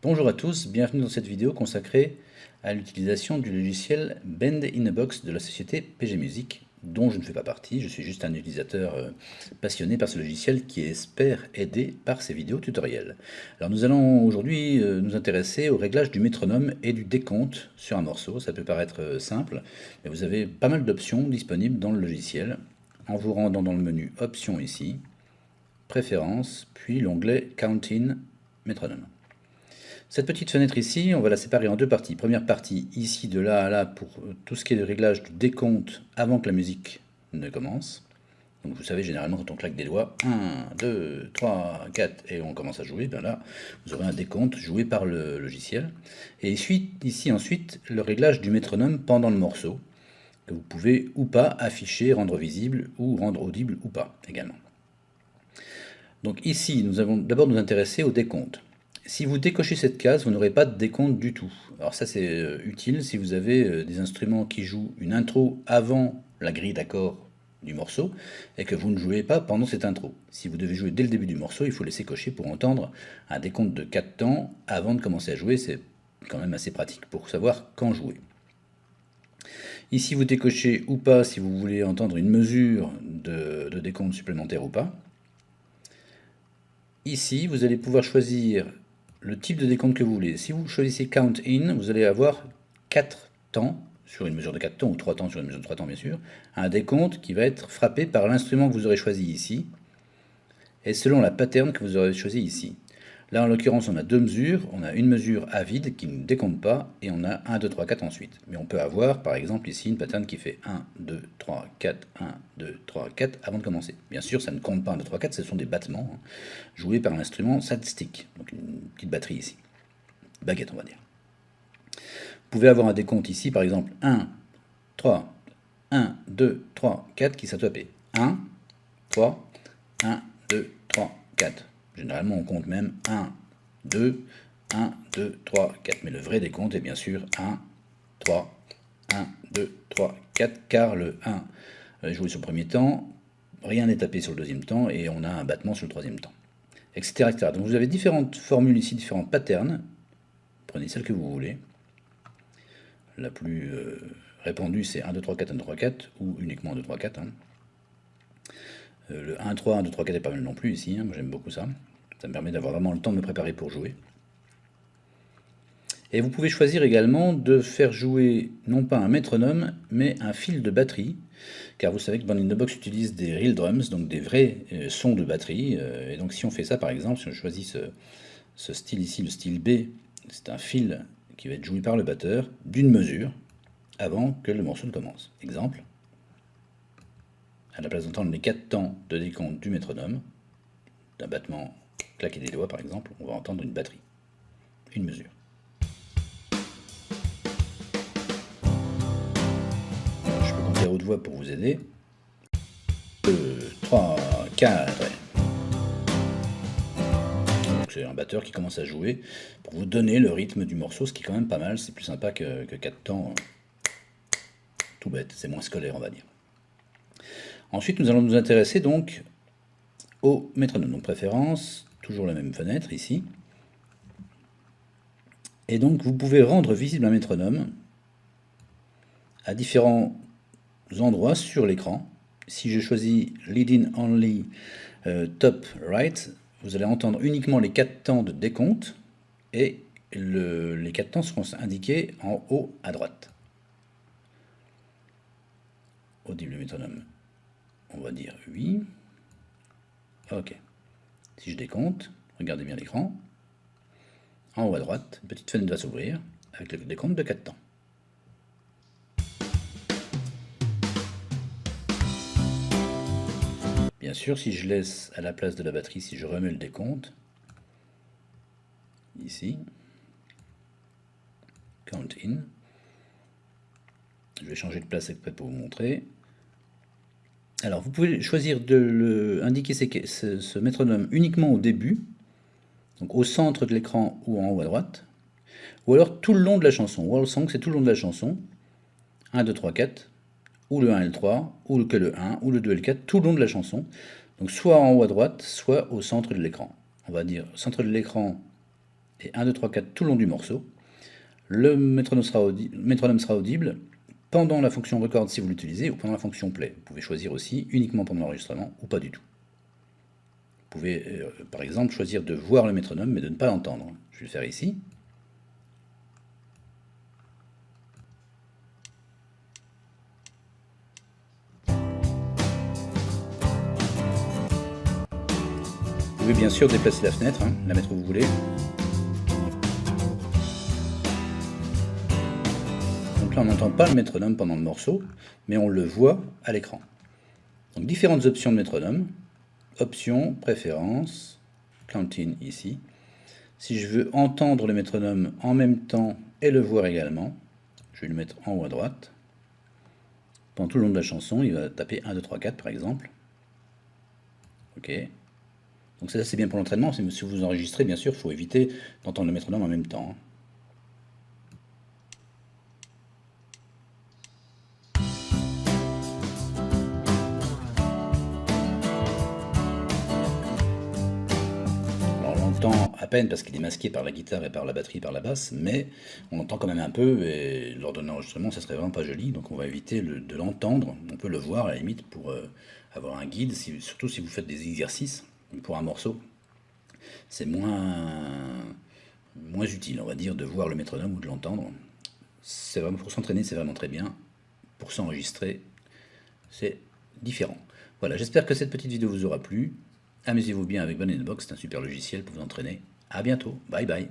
Bonjour à tous, bienvenue dans cette vidéo consacrée à l'utilisation du logiciel Bend in a Box de la société PG Music, dont je ne fais pas partie, je suis juste un utilisateur passionné par ce logiciel qui espère aider par ses vidéos tutoriels. Alors nous allons aujourd'hui nous intéresser au réglage du métronome et du décompte sur un morceau. Ça peut paraître simple, mais vous avez pas mal d'options disponibles dans le logiciel en vous rendant dans le menu Options ici, Préférences, puis l'onglet Count in Métronome. Cette petite fenêtre ici, on va la séparer en deux parties. Première partie ici de là à là pour tout ce qui est le réglage du décompte avant que la musique ne commence. Donc vous savez, généralement quand on claque des doigts, 1, 2, 3, 4 et on commence à jouer, bien là vous aurez un décompte joué par le logiciel. Et ici ensuite le réglage du métronome pendant le morceau, que vous pouvez ou pas afficher, rendre visible ou rendre audible ou pas également. Donc ici nous allons d'abord nous intéresser au décompte. Si vous décochez cette case, vous n'aurez pas de décompte du tout. Alors ça c'est utile si vous avez des instruments qui jouent une intro avant la grille d'accords du morceau et que vous ne jouez pas pendant cette intro. Si vous devez jouer dès le début du morceau, il faut laisser cocher pour entendre un décompte de 4 temps avant de commencer à jouer. C'est quand même assez pratique pour savoir quand jouer. Ici vous décochez ou pas si vous voulez entendre une mesure de décompte supplémentaire ou pas. Ici vous allez pouvoir choisir le type de décompte que vous voulez. Si vous choisissez Count In, vous allez avoir 4 temps, sur une mesure de 4 temps, ou 3 temps sur une mesure de 3 temps bien sûr, un décompte qui va être frappé par l'instrument que vous aurez choisi ici, et selon la pattern que vous aurez choisi ici. Là en l'occurrence on a deux mesures, on a une mesure à vide qui ne décompte pas, et on a 1, 2, 3, 4 ensuite. Mais on peut avoir par exemple ici une pattern qui fait 1, 2, 3, 4, 1, 2, 3, 4 avant de commencer. Bien sûr ça ne compte pas 1, 2, 3, 4, ce sont des battements joués par l'instrument SAT-stick, donc une petite batterie ici, baguette on va dire. Vous pouvez avoir un décompte ici par exemple 1, 3, 1, 2, 3, 4 qui s'autopé. 1, 3, 1, 2, 3, 4. Généralement, on compte même 1, 2, 1, 2, 3, 4. Mais le vrai décompte est bien sûr 1, 3, 1, 2, 3, 4, car le 1 est joué sur le premier temps, rien n'est tapé sur le deuxième temps, et on a un battement sur le troisième temps, etc., etc. Donc vous avez différentes formules ici, différents patterns. Prenez celle que vous voulez. La plus répandue, c'est 1, 2, 3, 4, 1, 2, 3, 4, ou uniquement 1, 2, 3, 4. Le 1, 3, 1, 2, 3, 4 est pas mal non plus ici, moi j'aime beaucoup ça. Ça me permet d'avoir vraiment le temps de me préparer pour jouer. Et vous pouvez choisir également de faire jouer non pas un métronome, mais un fil de batterie, car vous savez que Bend in the Box utilise des real drums, donc des vrais sons de batterie. Et donc si on fait ça par exemple, si on choisit ce style ici, le style B, c'est un fil qui va être joué par le batteur d'une mesure avant que le morceau ne commence. Exemple, à la place d'entendre les 4 temps de décompte du métronome, d'un battement claqué des doigts par exemple, on va entendre une batterie, une mesure. Alors, je peux compter à haute voix pour vous aider. 2, 3, 4. Donc c'est un batteur qui commence à jouer pour vous donner le rythme du morceau, ce qui est quand même pas mal, c'est plus sympa que 4 temps tout bête, c'est moins scolaire on va dire. Ensuite nous allons nous intéresser donc au métronome, donc préférence, toujours la même fenêtre ici. Et donc vous pouvez rendre visible un métronome à différents endroits sur l'écran. Si je choisis Lead in Only Top Right, vous allez entendre uniquement les 4 temps de décompte et les 4 temps seront indiqués en haut à droite. Audible métronome, on va dire oui. Ok. Si je décompte, regardez bien l'écran. En haut à droite, une petite fenêtre va s'ouvrir avec le décompte de 4 temps. Bien sûr, si je laisse à la place de la batterie, si je remets le décompte, ici, Count In, je vais changer de place exprès pour vous montrer. Alors, vous pouvez choisir de indiquer ce métronome uniquement au début, donc au centre de l'écran ou en haut à droite, ou alors tout le long de la chanson. Whole Song, c'est tout le long de la chanson. 1, 2, 3, 4, ou le 1 et le 3, ou que le 1, ou le 2 et le 4, tout le long de la chanson. Donc soit en haut à droite, soit au centre de l'écran. On va dire centre de l'écran et 1, 2, 3, 4 tout le long du morceau. Le métronome sera audible pendant la fonction record si vous l'utilisez ou pendant la fonction play. Vous pouvez choisir aussi uniquement pendant l'enregistrement ou pas du tout. Vous pouvez par exemple choisir de voir le métronome mais de ne pas l'entendre. Je vais le faire ici. Vous pouvez bien sûr déplacer la fenêtre, la mettre où vous voulez. Donc là on n'entend pas le métronome pendant le morceau, mais on le voit à l'écran. Donc différentes options de métronome. Options, préférences, counting ici. Si je veux entendre le métronome en même temps et le voir également, je vais le mettre en haut à droite. Pendant tout le long de la chanson, il va taper 1, 2, 3, 4 par exemple. Ok. Donc ça c'est bien pour l'entraînement, si vous enregistrez bien sûr, il faut éviter d'entendre le métronome en même temps. Alors on l'entend à peine parce qu'il est masqué par la guitare et par la batterie et par la basse, mais on l'entend quand même un peu et lors d'un enregistrement ça serait vraiment pas joli, donc on va éviter de l'entendre, on peut le voir à la limite pour avoir un guide, surtout si vous faites des exercices pour un morceau. C'est moins utile, on va dire, de voir le métronome ou de l'entendre. C'est vraiment pour s'entraîner, c'est vraiment très bien. Pour s'enregistrer, c'est différent. Voilà, j'espère que cette petite vidéo vous aura plu. Amusez-vous bien avec Band in a Box, c'est un super logiciel pour vous entraîner. A bientôt, bye bye.